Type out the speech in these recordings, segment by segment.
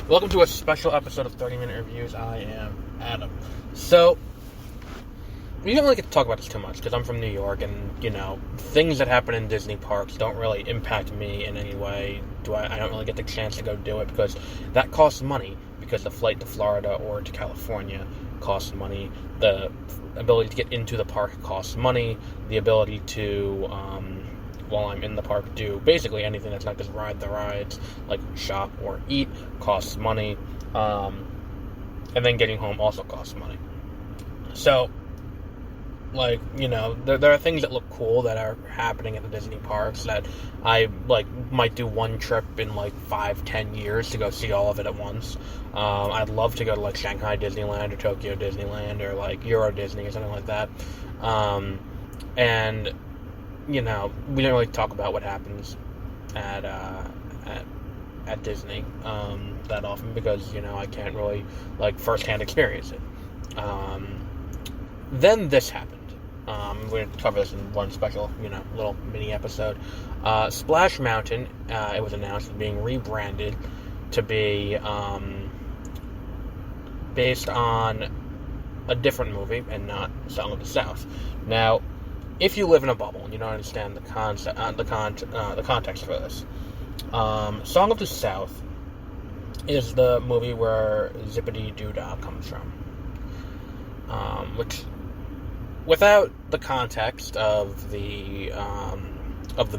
Welcome to a special episode of 30-Minute Reviews. I am Adam. So, we don't really get to talk about this too much because I'm from New York and, things that happen in Disney parks don't really impact me in any way. I don't really get the chance to go do it because that costs money, because the flight to Florida or to California costs money. The ability to get into the park costs money. The ability to, while I'm in the park, do basically anything that's not just ride the rides, like shop or eat, costs money. And then getting home also costs money. So, there are things that look cool that are happening at the Disney parks that I, might do one trip in, 5-10 years to go see all of it at once. I'd love to go to, Shanghai Disneyland or Tokyo Disneyland or, Euro Disney or something like that. And we don't really talk about what happens at Disney that often because, I can't really, firsthand experience it. Then this happened. We're going to cover this in one special, little mini episode. Splash Mountain, it was announced, as being rebranded to be based on a different movie and not Song of the South. Now, if you live in a bubble and you don't understand the concept, the context for this, Song of the South is the movie where Zippity Doo-Dah comes from, which, without the context of the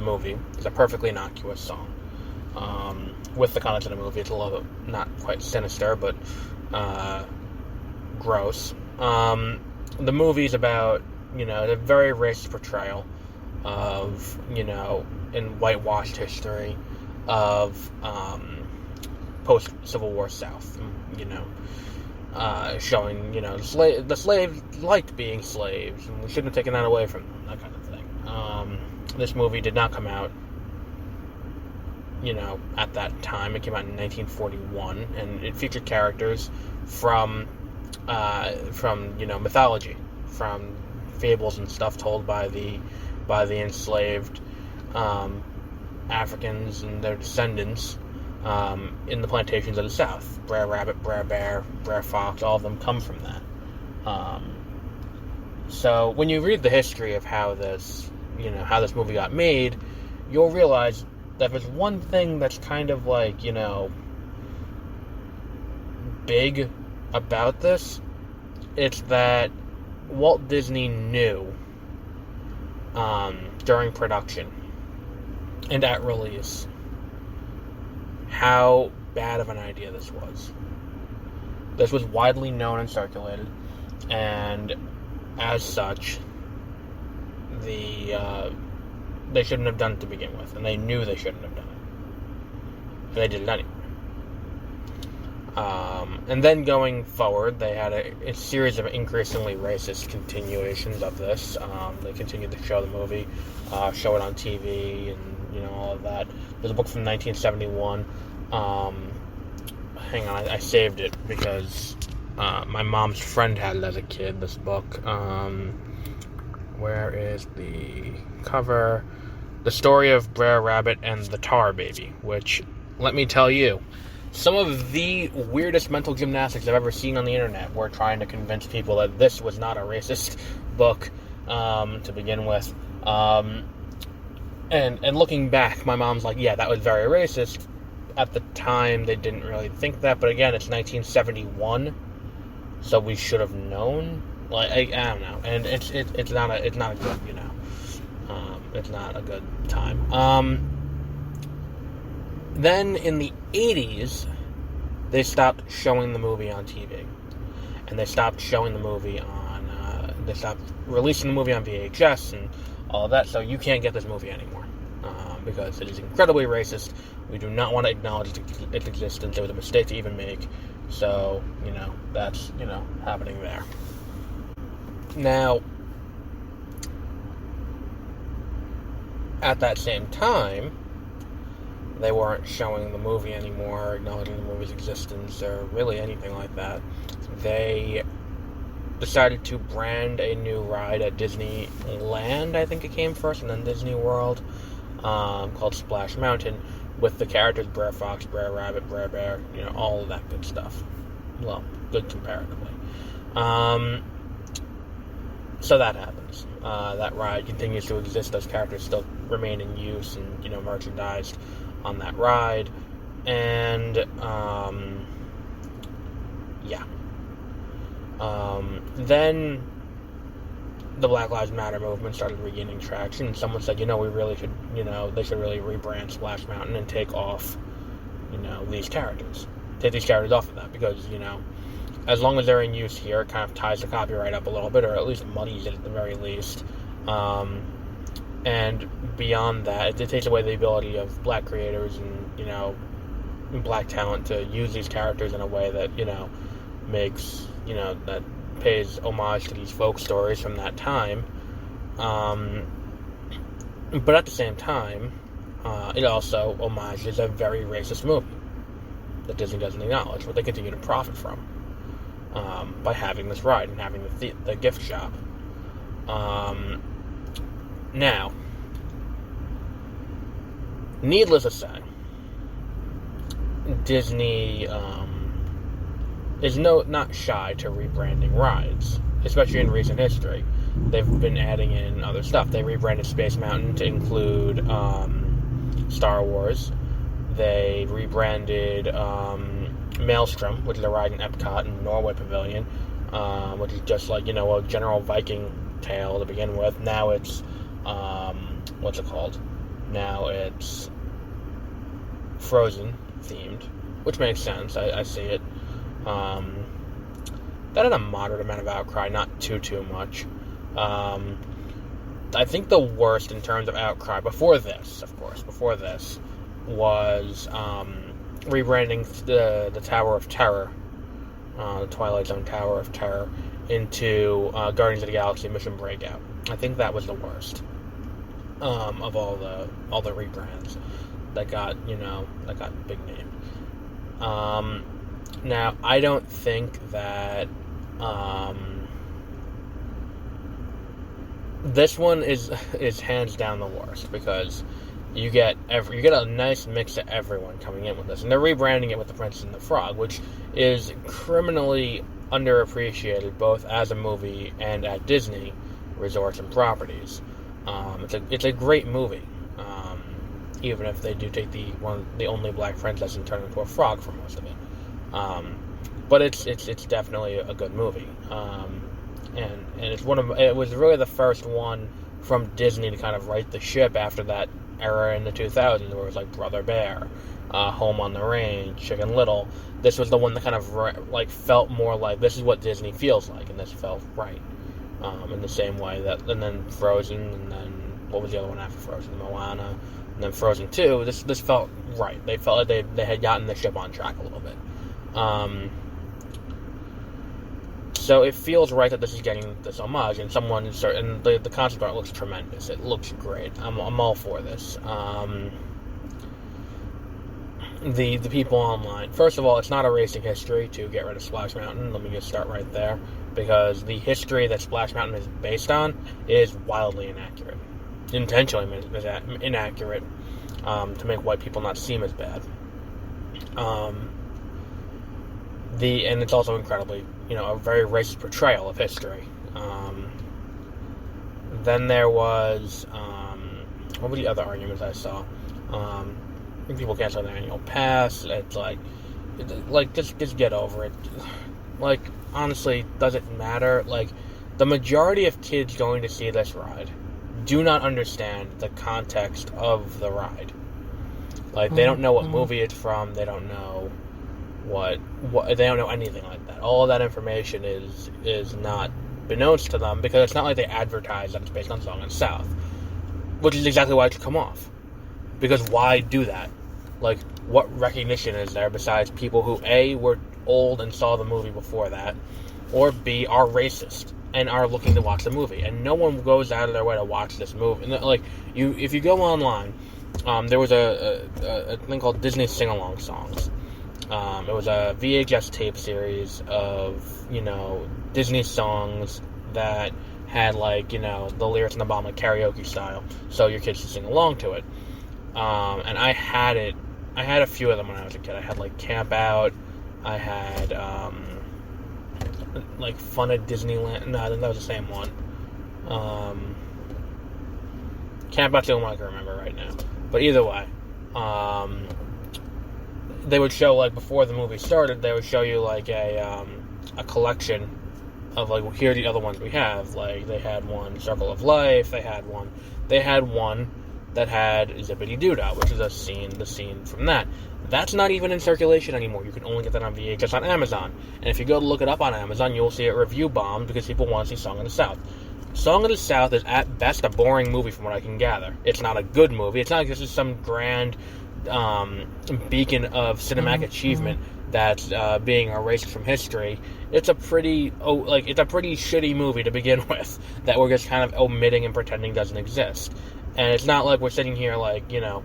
movie, is a perfectly innocuous song. With the context of the movie, it's a little bit not quite sinister, but gross. The movie's about the very racist portrayal of, in whitewashed history of post-Civil War South, showing, the slaves liked being slaves, and we shouldn't have taken that away from them, that kind of thing. This movie did not come out, at that time. It came out in 1941, and it featured characters from mythology, from fables and stuff told by the enslaved Africans and their descendants in the plantations of the South. Brer Rabbit, Brer Bear, Brer Fox, all of them come from that. So when you read the history of how this movie got made, you'll realize that there's one thing that's kind of big about this. It's that Walt Disney knew during production and at release how bad of an idea this was. This was widely known and circulated, and as such, they shouldn't have done it to begin with, and they knew they shouldn't have done it, and they did it anyway. And then going forward, they had a series of increasingly racist continuations of this. They continued to show the movie, show it on TV, and all of that. There's a book from 1971. Hang on, I saved it because my mom's friend had it as a kid. This book. Where is the cover? The Story of Brer Rabbit and the Tar Baby, which, let me tell you, some of the weirdest mental gymnastics I've ever seen on the internet were trying to convince people that this was not a racist book to begin with. And looking back, my mom's like, yeah, that was very racist. At the time, they didn't really think that, but again, it's 1971, so we should have known. I don't know, and it's not a good, it's not a good time. Then in the 80s, they stopped showing the movie on TV. And they stopped showing the movie on, they stopped releasing the movie on VHS and all of that, so you can't get this movie anymore. Because it is incredibly racist. We do not want to acknowledge its existence. It was a mistake to even make. So, that's, happening there. Now, at that same time, they weren't showing the movie anymore, acknowledging the movie's existence, or really anything like that. They decided to brand a new ride at Disneyland, I think it came first, and then Disney World, called Splash Mountain, with the characters Brer Fox, Brer Rabbit, Brer Bear, all of that good stuff. Well, good comparatively. So that happens. That ride continues to exist. Those characters still remain in use and, merchandised on that ride. And, yeah. Then the Black Lives Matter movement started regaining traction, and someone said, we really should, they should really rebrand Splash Mountain and take off, these characters. Take these characters off of that, because, as long as they're in use here, it kind of ties the copyright up a little bit, or at least muddies it at the very least. And beyond that, it takes away the ability of black creators and, black talent to use these characters in a way that, makes, that pays homage to these folk stories from that time. But at the same time, it also homages a very racist movie that Disney doesn't acknowledge, but they continue to profit from. By having this ride and having the gift shop. Now, needless to say, Disney is not shy to rebranding rides, especially in recent history. They've been adding in other stuff. They rebranded Space Mountain to include Star Wars. They rebranded Maelstrom, which is a ride in Epcot and Norway Pavilion, which is just like, a general Viking tale to begin with. Now it's, what's it called? Now it's Frozen themed, which makes sense. I see it. That had a moderate amount of outcry, not too much. I think the worst in terms of outcry before this was rebranding the Tower of Terror, the Twilight Zone Tower of Terror, into Guardians of the Galaxy Mission Breakout. I think that was the worst of all the rebrands that got big name. Now, I don't think that this one is hands down the worst, because you get a nice mix of everyone coming in with this, and they're rebranding it with The Princess and the Frog, which is criminally underappreciated both as a movie and at Disney resorts and properties. It's a great movie, even if they do take the only black princess and turn into a frog for most of it. But it's definitely a good movie, and it was really the first one from Disney to kind of right the ship after that era in the 2000s, where it was like Brother Bear, Home on the Range, Chicken Little. This was the one that kind of felt more like this is what Disney feels like, and this felt right. In the same way and then Frozen, and then what was the other one after Frozen? Moana, and then Frozen 2. This felt right. They felt like they had gotten the ship on track a little bit. So it feels right that this is getting this homage, and the concept art looks tremendous. It looks great. I'm all for this. The people online. First of all, it's not erasing history to get rid of Splash Mountain. Let me just start right there, because the history that Splash Mountain is based on is wildly inaccurate, intentionally inaccurate, to make white people not seem as bad. And it's also incredibly, a very racist portrayal of history. Then there was, what were the other arguments I saw? People cancel their annual pass. It's just get over it. Honestly, does it matter? The majority of kids going to see this ride do not understand the context of the ride. They don't know what movie it's from. They don't know what they don't know anything like that. All of that information is not beknownst to them, because it's not like they advertise that it's based on Song and South, which is exactly why it should come off. Because why do that? What recognition is there besides people who A, were old and saw the movie before that, or B, are racist and are looking to watch the movie, and no one goes out of their way to watch this movie. And if you go online, there was a thing called Disney Sing-Along Songs. It was a VHS tape series of, Disney songs that had, the lyrics in the bottom, karaoke style, so your kids could sing along to it. And I had it I had a few of them when I was a kid. I had, like, Camp Out. I had, like, Fun at Disneyland. No, I think that was the same one. Camp Out's the only one I can remember right now. But either way, they would show, like, before the movie started, they would show you, like, a collection of, like, well, here are the other ones we have. Like, they had one, Circle of Life. They had one that had Zippity Doo-Dah, which is the scene from that. That's not even in circulation anymore. You can only get that on VHS on Amazon. And if you go to look it up on Amazon, you'll see it review bombed because people want to see Song of the South. Song of the South is at best a boring movie from what I can gather. It's not a good movie. It's not like this is some grand beacon of cinematic achievement that's being erased from history. It's a pretty shitty movie to begin with that we're just kind of omitting and pretending doesn't exist. And it's not like we're sitting here like, you know,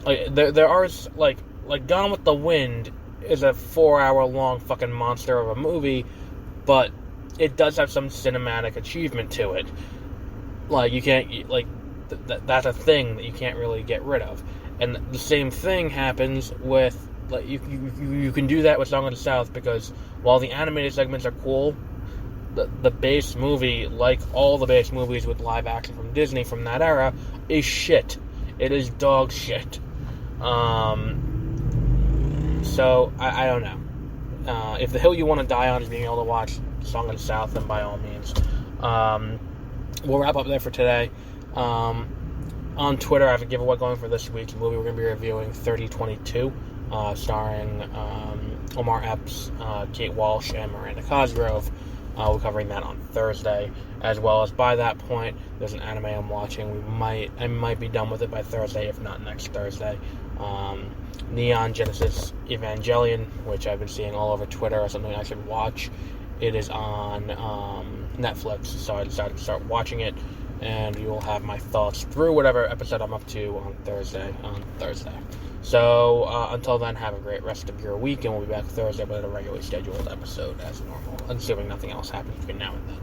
like there are like Gone with the Wind is a 4-hour long fucking monster of a movie, but it does have some cinematic achievement to it. Like, you can't, like, that's a thing that you can't really get rid of. And the same thing happens with, like, you can do that with Song of the South because while the animated segments are cool, the base movie, like all the base movies with live action from Disney from that era, is shit. It is dog shit. So, I don't know. If the hill you want to die on is being able to watch Song of the South, then by all means. We'll wrap up there for today. On Twitter, I have a giveaway going for this week's movie. We're going to be reviewing 3022, starring Omar Epps, Kate Walsh, and Miranda Cosgrove. We're covering that on Thursday, as well as by that point, there's an anime I'm watching. I might be done with it by Thursday, if not next Thursday. Neon Genesis Evangelion, which I've been seeing all over Twitter as something I should watch. It is on Netflix, so I decided to start watching it, and you will have my thoughts through whatever episode I'm up to on Thursday. So, until then, have a great rest of your week, and we'll be back Thursday with a regularly scheduled episode as normal, assuming nothing else happens between now and then.